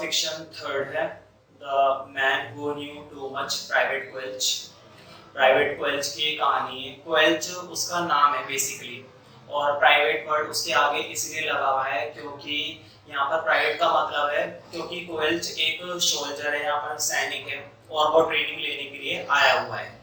Fiction third है, the man who knew too much, private Quelch. Private Quelch की कहानी है। क्वेल्च उसका नाम है बेसिकली, और प्राइवेट वर्ड उसके आगे इसलिए लगा हुआ है क्योंकि यहाँ पर प्राइवेट का मतलब है क्योंकि क्वेल्च एक सोल्जर है, यहाँ पर सैनिक है और वो ट्रेनिंग लेने के लिए आया हुआ है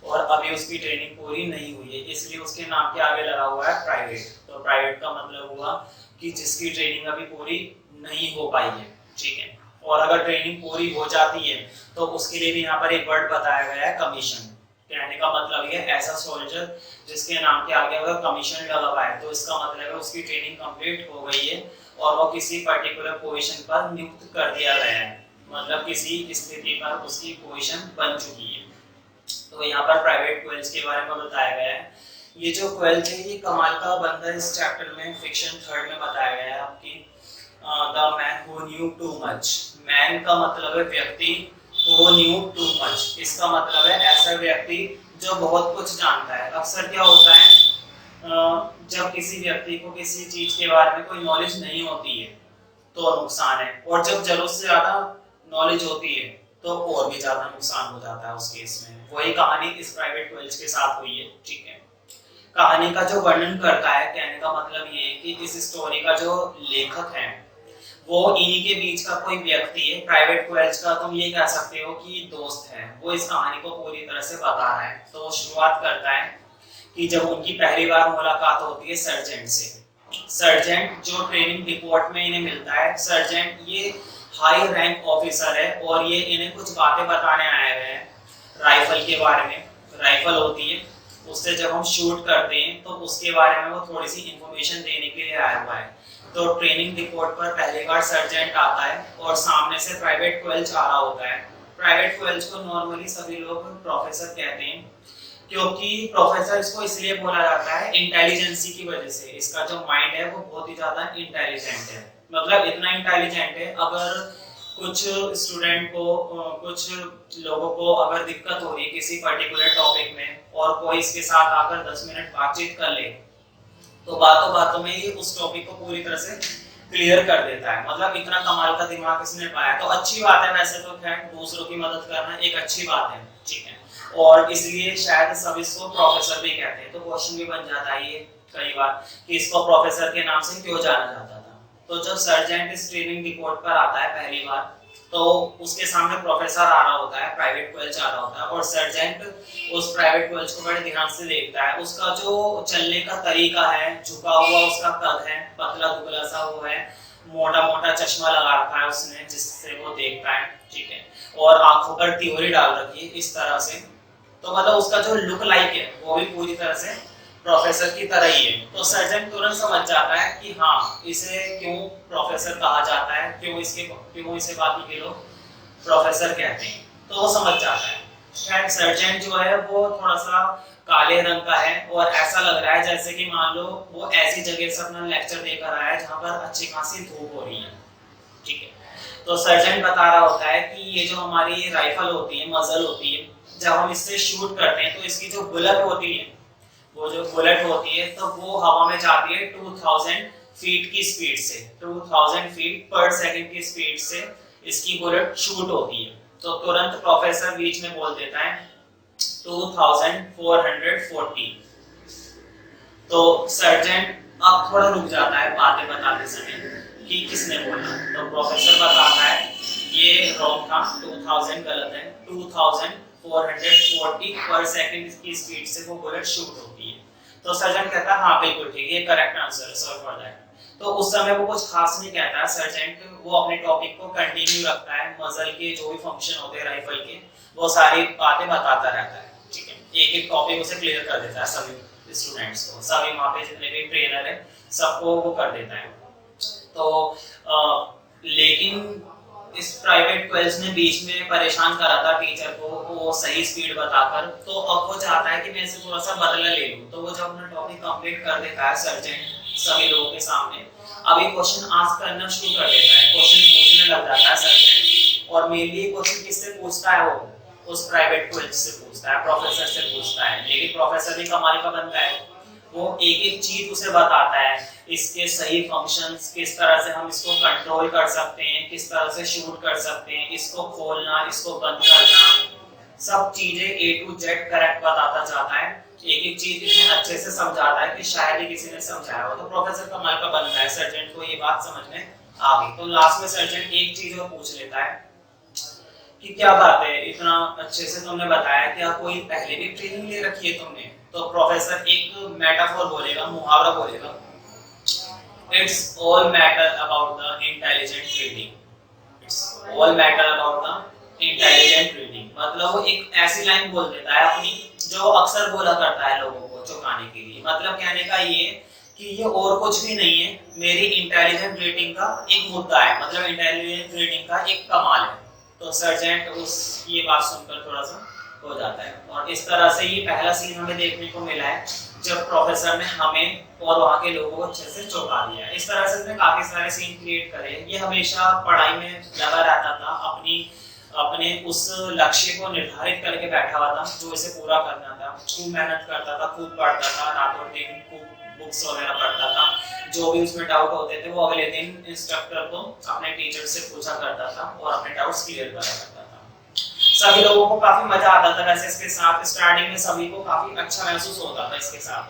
और अभी उसकी ट्रेनिंग पूरी नहीं हुई है, इसलिए उसके नाम के आगे लगा हुआ है प्राइवेट। तो प्राइवेट का मतलब हुआ कि जिसकी ट्रेनिंग अभी पूरी नहीं हो पाई है, ठीक है। और अगर ट्रेनिंग पूरी हो जाती है तो उसके लिए भी यहाँ पर एक वर्ड बताया गया है, कमीशन। कहने का मतलब ये ऐसा सोल्जर जिसके नाम के आगे अगर कमीशन लगा हुआ है तो इसका मतलब है उसकी ट्रेनिंग कंप्लीट हो गई है और वो किसी पर्टिकुलर पोजीशन पर नियुक्त कर दिया गया है, मतलब किसी स्थिति पर उसकी पोजीशन बन चुकी है। तो यहाँ पर प्राइवेट क्वेल्च के बारे में बताया गया है। ये जो क्वेल्च है ये कमाल का बंदा इस चैप्टर में फिक्शन थर्ड में बताया गया है आपकी the man who knew too much. Man का मतलब है व्यक्ति, हु न्यू टू मच इसका मतलब है ऐसा व्यक्ति जो बहुत कुछ जानता है। अक्सर क्या होता है जब किसी व्यक्ति को किसी चीज के बारे में कोई नॉलेज नहीं होती है तो नुकसान है, और जब जरूरत से ज्यादा नॉलेज होती है तो और भी ज्यादा नुकसान हो जाता है उस केस में। वही कहानी इस प्राइवेट क्वेल्च के साथ हुई है, ठीक है। कहानी का जो वर्णन करता है, कहने का मतलब ये है कि इस स्टोरी का जो लेखक है वो इन्हीं के बीच का कोई व्यक्ति है। प्राइवेट क्वेल्च का तुम ये कह सकते हो कि दोस्त है, वो इस कहानी को पूरी तरह से बता रहा है। तो वो शुरुआत करता है कि जब उनकी पहली बार मुलाकात होती है सर्जेंट से। सर्जेंट जो ट्रेनिंग रिपोर्ट में इन्हें मिलता है, सर्जेंट ये हाई रैंक ऑफिसर है और ये इन्हें कुछ बातें बताने आए हुए हैं राइफल के बारे में। राइफल होती है, उससे जब हम शूट करते हैं तो उसके बारे में वो थोड़ी सी इंफॉर्मेशन देने के लिए आया हुआ है। तो ट्रेनिंग रिपोर्ट पर पहली बार सर्जेंट आता है और सामने से प्राइवेट क्वेल्च आ रहा होता है। प्राइवेट क्वेल्च को नॉर्मली सभी लोग प्रोफेसर कहते हैं, क्योंकि प्रोफेसर इसको इसलिए बोला जाता है इंटेलिजेंसी की वजह से। इसका जो माइंड है वो बहुत ही ज्यादा इंटेलिजेंट है, मतलब इतना इंटेलिजेंट है अगर कुछ स्टूडेंट को कुछ लोगों को अगर दिक्कत हो रही है किसी पर्टिकुलर टॉपिक में और कोई इसके साथ आकर 10 मिनट बातचीत कर ले तो बातों बातों में ही उस टॉपिक को पूरी तरह से क्लियर कर देता है। मतलब इतना कमाल का दिमाग इसने पाया। तो अच्छी बात है, वैसे तो खैर दूसरों की मदद करना एक अच्छी बात है, ठीक है, और इसलिए शायद सब इसको प्रोफेसर भी कहते हैं। तो क्वेश्चन भी बन जाता है ये कई बार कि इसको प्रोफेसर के नाम से क्यों जाना जाता था। तो जब सर्जेंट इस ट्रेनिंग रिपोर्ट पर आता है पहली बार तो उसके सामने प्रोफेसर आ रहा होता है, प्राइवेट क्वेल्च आ रहा होता है, और सर्जेंट उस प्राइवेट क्वेल्च को बड़े ध्यान से देखता है। उसका जो चलने का तरीका है, झुका हुआ उसका कद है, पतला दुबला सा वो है, मोटा मोटा चश्मा लगा रखा है उसने जिससे वो देखता है, ठीक है, और आंखों पर तिहोरी डाल रखी है इस तरह से। तो मतलब उसका जो लुक लाइक है वो भी पूरी तरह से प्रोफेसर की तरह ही है। तो सर्जन तुरंत समझ जाता है कि हाँ इसे क्यों प्रोफेसर कहा जाता है, क्यों इसे बाकी के लोग प्रोफेसर कहते हैं, तो वो समझ जाता है। खैर सर्जन जो है वो थोड़ा सा काले रंग का है और ऐसा लग रहा है जैसे कि मान लो वो ऐसी जगह से अपना लेक्चर देकर आया है जहाँ पर अच्छी खासी धूप हो रही है, ठीक है। तो सर्जन बता रहा होता है कि ये जो हमारी राइफल होती है, मजल होती है, जब हम इससे शूट करते हैं तो इसकी जो बुलेट होती है, वो जो बुलेट होती है तो वो हवा में जाती है 2000 फीट की स्पीड से, 2000 फीट पर सेकंड की स्पीड से इसकी बुलेट शूट होती है। तो तुरंत प्रोफेसर बीच में बोल देता है 2440। तो सर्जेंट अब थोड़ा रुक जाता है बातें बताते समय कि किसने बोला। तो प्रोफेसर बताता है ये रॉन्ग था, 2000 गलत है, 2440 पर सेकंड की स्पीड से वो बुलेट शूट होती है। तो सर्जन कहता है हाँ बिल्कुल ठीक है, ये करेक्ट आंसर है, सॉरी फॉर दैट। तो उस समय वो कुछ खास नहीं कहता है सर्जेंट, वो अपने टॉपिक को कंटिन्यू रखता है। मजल के जो भी फंक्शन होते हैं राइफल के वो सारी बातें बताता रहता है, ठीक है। एक एक टॉपिक उसे क्लियर कर देता है सभी स्टूडेंट्स को, सभी वहाँ पे जितने भी ट्रेनर है सबको वो कर देता है। तो लेकिन इस प्राइवेट क्वेल्च ने बीच में परेशान करा था टीचर को वो सही स्पीड बताकर। तो अब वो चाहता है कि मैं इसे थोड़ा सा बदला ले लूं। तो वो जब अपना टॉपिक कंप्लीट कर देता है सर्जेंट सभी लोगों के सामने, अभी क्वेश्चन आस्क करना शुरू कर देता है, क्वेश्चन पूछने लग जाता है सर्जेंट। और मेनली क्वेश्चन किससे पूछता है, वो उस प्राइवेट क्वेल्च से पूछता है, प्रोफेसर से पूछता है। लेकिन प्रोफेसर भी कमाल का बनता है, वो एक एक चीज उसे बताता है, इसके सही फंक्शंस, किस तरह से हम इसको कंट्रोल कर सकते हैं, किस तरह से शूट कर सकते हैं, इसको खोलना, इसको बंद करना, सब चीजें ए टू जेड करेक्ट बताता जाता है। एक एक चीज इतने अच्छे से समझाता है कि शायद ही किसी ने समझाया हो। तो प्रोफेसर कमाल का बनता है, सर्जेंट को ये बात समझ में आ गई। तो लास्ट में सर्जेंट एक चीज और पूछ लेता है कि क्या बात है, इतना अच्छे से तुमने बताया, क्या कोई पहले भी ट्रेनिंग ले रखी है तुमने? तो प्रोफेसर एक मेटाफोर बोलेगा, मुहावरा बोलेगा, it's all matter about the intelligent trading. It's all matter about the intelligent trading. मतलब वो एक ऐसी लाइन बोल देता है अपनी, जो अक्सर बोला करता है लोगों को चौंकाने के लिए। मतलब कहने का ये कि ये और कुछ भी नहीं है, मेरी इंटेलिजेंट रेटिंग का एक मुद्दा है, मतलब इंटेलिजेंट रेटिंग का एक कमाल है। तो सर्जेंट उस ये बात सुनकर थोड़ा सा हो जाता है। और इस तरह से ये पहला सीन हमें देखने को मिला है जब प्रोफेसर ने हमें और वहाँ के लोगों को अच्छे से चौंका दिया है। इस तरह से उसने काफी सारे सीन क्रिएट करे। ये हमेशा पढ़ाई में लगा रहता था, अपने उस लक्ष्य को निर्धारित करके बैठा हुआ था जो इसे पूरा करना था। खूब मेहनत करता था, खूब पढ़ता था, रातों दिन खूब बुक्स वगैरह पढ़ता था। जो भी उसमें डाउट होते थे वो अगले दिन इंस्ट्रक्टर को अपने टीचर से पूछा करता था और अपने डाउट्स क्लियर करा करता था। सभी लोगों को काफी मजा आता था वैसे इसके साथ। स्टार्टिंग में सभी को काफी अच्छा महसूस होता था इसके साथ,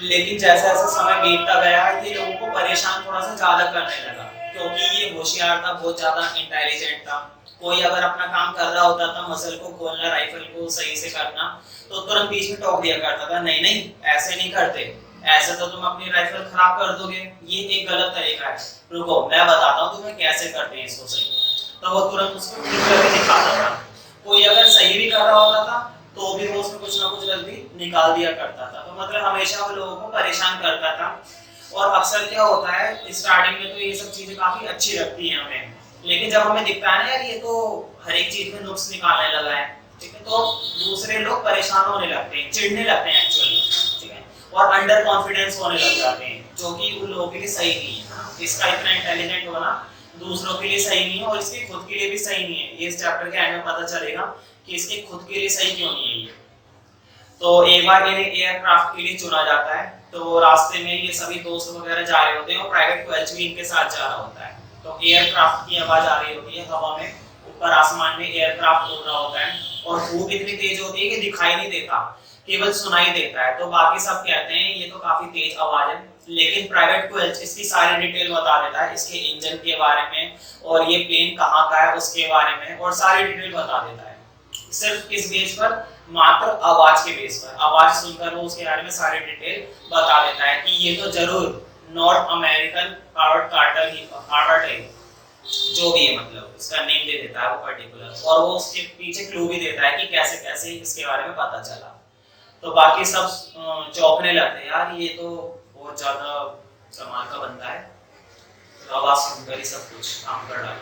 लेकिन जैसे जैसे समय बीतता गया ये लोगों को परेशान थोड़ा सा ज्यादा करने लगा, क्योंकि ये होशियार था, बहुत ज्यादा इंटेलिजेंट था। कोई अगर अपना काम कर रहा होता था, मसल को खोलना, राइफल को सही से करना, तो तुरंत बीच में टोक दिया करता था, नहीं नहीं ऐसे नहीं करते, ऐसे तो तुम अपनी राइफल खराब कर दोगे, ये एक गलत तरीका है, रुको मैं बताता हूँ तुम्हें कैसे करते हैं इसको सही। तो वो तुरंत उसको ठीक करके दिखाता था। कोई अगर सही भी कर रहा होता था तो भी वो उसमें कुछ ना कुछ गलती निकाल दिया करता था। तो मतलब हमेशा वो लोगों को परेशान करता था। और अक्सर क्या होता है, स्टार्टिंग में तो ये सब चीजें काफी अच्छी लगती हैं हमें, लेकिन जब हमें दिखता है ना यार ये तो हर एक चीज में नुक्स निकालने लगा है, ठीक है, तो दूसरे लोग परेशान होने लगते हैं, चिढ़ने लगते हैं एक्चुअली, ठीक है, और अंडर कॉन्फिडेंस होने लग जाते हैं, जो कि उन लोगों के लिए सही नहीं है। इसका इतना इंटेलिजेंट होना दूसरों के लिए सही नहीं है और इसके खुद के लिए भी सही नहीं है। ये इस चैप्टर के एंड में पता चलेगा कि इसके खुद के लिए सही क्यों नहीं है ये। तो एक बार इन्हें एयरक्राफ्ट के लिए चुना जाता है। तो रास्ते में ये सभी दोस्त वगैरह जा रहे होते हैं और प्राइवेट क्वेल्च भी इनके साथ जा रहा होता है। तो एयरक्राफ्ट की आवाज आ रही होती है हवा में, ऊपर आसमान में एयरक्राफ्ट उड़ रहा होता है और धूप इतनी तेज होती है कि दिखाई नहीं देता, केवल सुनाई देता है। तो बाकी सब कहते हैं ये तो काफी तेज आवाज है, लेकिन प्राइवेट क्वेल्च इसकी सारी डिटेल बता देता है, इसके इंजन के बारे में और ये प्लेन कहाँ का है उसके बारे में, और सारी डिटेल बता देता है। सिर्फ इस बेस पर, मात्र आवाज के बेस पर, आवाज सुनकर वो उसके बारे में सारी डिटेल बता देता है कि ये तो जरूर नॉर्थ अमेरिकन हार्वर्ड कार्टर ही, हार्वर्ड है, जो भी है, मतलब उसका नेम दे देता है वो पर्टिकुलर, और वो उसके पीछे क्लू भी देता है कि कैसे कैसे इसके बारे में पता चला। तो बाकी सब चौंकने लगते हैं, यार ये तो बहुत ज्यादा कमाल का बनता है, तो आवाज सुनकर ही सब कुछ काम कर डाला,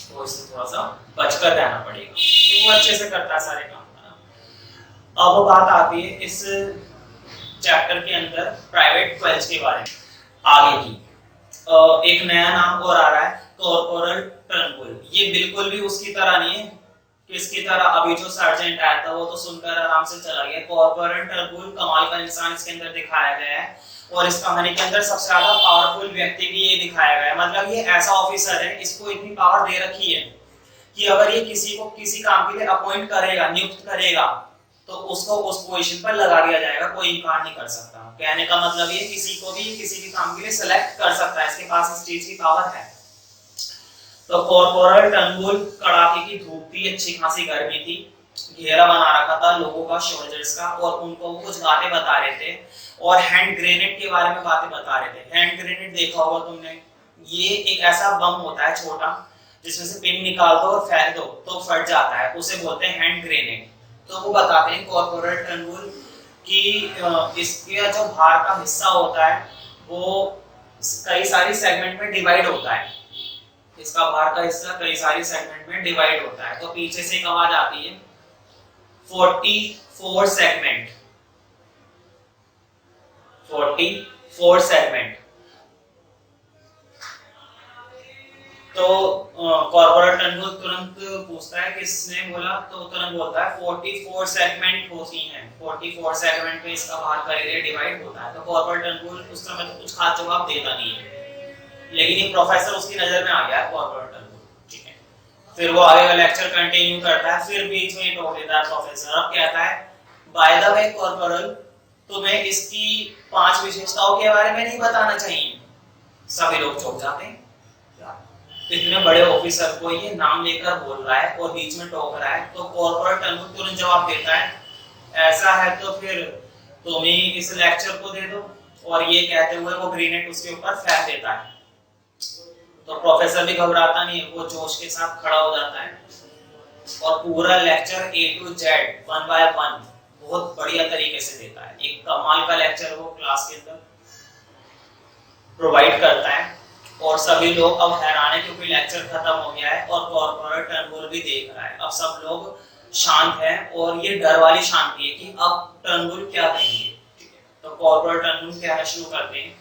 तो इससे थोड़ा सा बचकर रहना पड़ेगा, वो अच्छे से करता है सारे काम। अब बात आती है इस चैप्टर के अंदर प्राइवेट क्वेल्च के बारे में आगे की। एक नया नाम और आ रहा है, कॉर्पोरल टर्नबुल। ये बिल्कुल भी उसकी तरह नहीं है, किसकी तरह अभी जो सर्जेंट आया था वो तो सुनकर आराम से चला गया। कॉर्पोरल टर्नबुल कमाल का इंसान इसके अंदर दिखाया गया है, और इस कहानी के अंदर सबसे ज्यादा पावरफुल व्यक्ति भी ये दिखाया गया है। मतलब ये ऐसा ऑफिसर है, इसको इतनी पावर दे रखी है कि अगर ये किसी को किसी काम के लिए अपॉइंट करेगा, नियुक्त करेगा, तो उसको उस पोजीशन पर लगा दिया जाएगा, कोई इनकार नहीं कर सकता। कहने का मतलब ये किसी को भी किसी भी काम के लिए सिलेक्ट कर सकता है, इसके पास इस चीज की पावर है। तो कॉर्पोरल टर्नबुल, कड़ाके की धूप थी, अच्छी खासी गर्मी थी, घेरा बना रखा था लोगों का, सोल्जर्स का, और उनको वो कुछ बातें बता रहे थे और हैंड ग्रेनेड के बारे में बातें बता रहे थे। हैंड ग्रेनेड देखा होगा तुमने, ये एक ऐसा बम होता है छोटा, जिसमें से पिन निकाल दो और फेंक दो तो फट जाता है, उसे बोलते हैं हैंड ग्रेनेड। तो वो बताते हैं कॉर्पोरल टर्नबुल कि इसका जो बाहर का हिस्सा होता है वो कई सारी सेगमेंट में डिवाइड होता है, इसका बाहर का हिस्सा कई सारी सेगमेंट में डिवाइड होता है। तो पीछे से एक आवाज आती है 44 सेगमेंट, 44 सेगमेंट। तो कॉर्पोरल टनल तुरंत पूछता है किसने बोला, तो तुरंत बोलता है 44 सेगमेंट होती हैं, 44 सेगमेंट में इसका बाहर का एरिया डिवाइड होता है। तो कॉर्पोरल टनल उस समय तो कुछ खास जवाब देता नहीं है, लेकिन ये प्रोफेसर उसकी नजर में आ गया है कॉर्पोरल टनल, ठीक है। फिर वो आगे का लेक्चर कंटिन्यू करता है, फिर बीच में टोक देता है प्रोफेसर। अब कहता है बाय द वे कॉर्पोरल, तुम्हें इसकी 5 विशेषताओं के बारे में नहीं बताना चाहिए। सभी लोग चौंक जाते हैं, इतने बड़े ऑफिसर को ये नाम लेकर बोल रहा है और बीच में टोक रहा है। तो कॉर्पोरल टनल तुरंत जवाब देता है, ऐसा है तो फिर तुम ही इस लेक्चर को दे दो। और ये कहते हुए वो ग्रेनेड उसके ऊपर फेंक देता है। तो प्रोफेसर भी घबराता नहीं है, वो जोश के साथ खड़ा हो जाता है और पूरा lecture A to Z 1 by 1 बहुत बढ़िया तरीके से देता है। एक कमाल का लेक्चर वो क्लास के अंदर प्रोवाइड करता है और सभी लोग अब हैरान है क्योंकि लेक्चर खत्म हो गया है और कॉर्पोरल टर्नबुल भी देख रहा है। अब सब लोग शांत हैं और ये डर वाली शांति है कि अब टर्नबुल क्या कहेंगे, ठीक है। तो कॉर्पोरल टर्नबुल कहना शुरू करते हैं,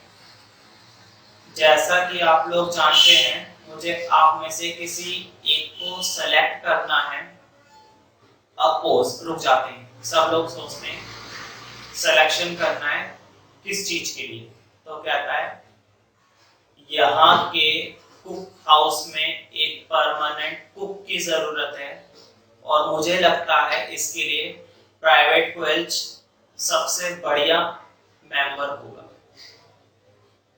जैसा कि आप लोग जानते हैं मुझे आप में से किसी एक को सेलेक्ट करना है। अपोज रुक जाते हैं, सब लोग सोचते हैं सिलेक्शन करना है किस चीज के लिए। तो कहता है यहाँ के कुक हाउस में एक परमानेंट कुक की जरूरत है और मुझे लगता है इसके लिए प्राइवेट क्वेल्च सबसे बढ़िया मेंबर होगा।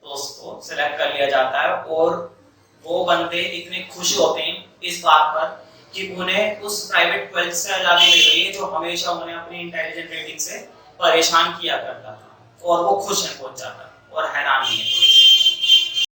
तो उसको सिलेक्ट कर लिया जाता है और वो बंदे इतने खुश होते हैं इस बात पर कि उन्हें उस प्राइवेट क्वेल्च से आजादी मिल गई है जो हमेशा उन्हें अपनी इंटेलिजेंट रेटिंग से परेशान किया करता था। और वो खुश है बहुत ज्यादा और हैरान भी है।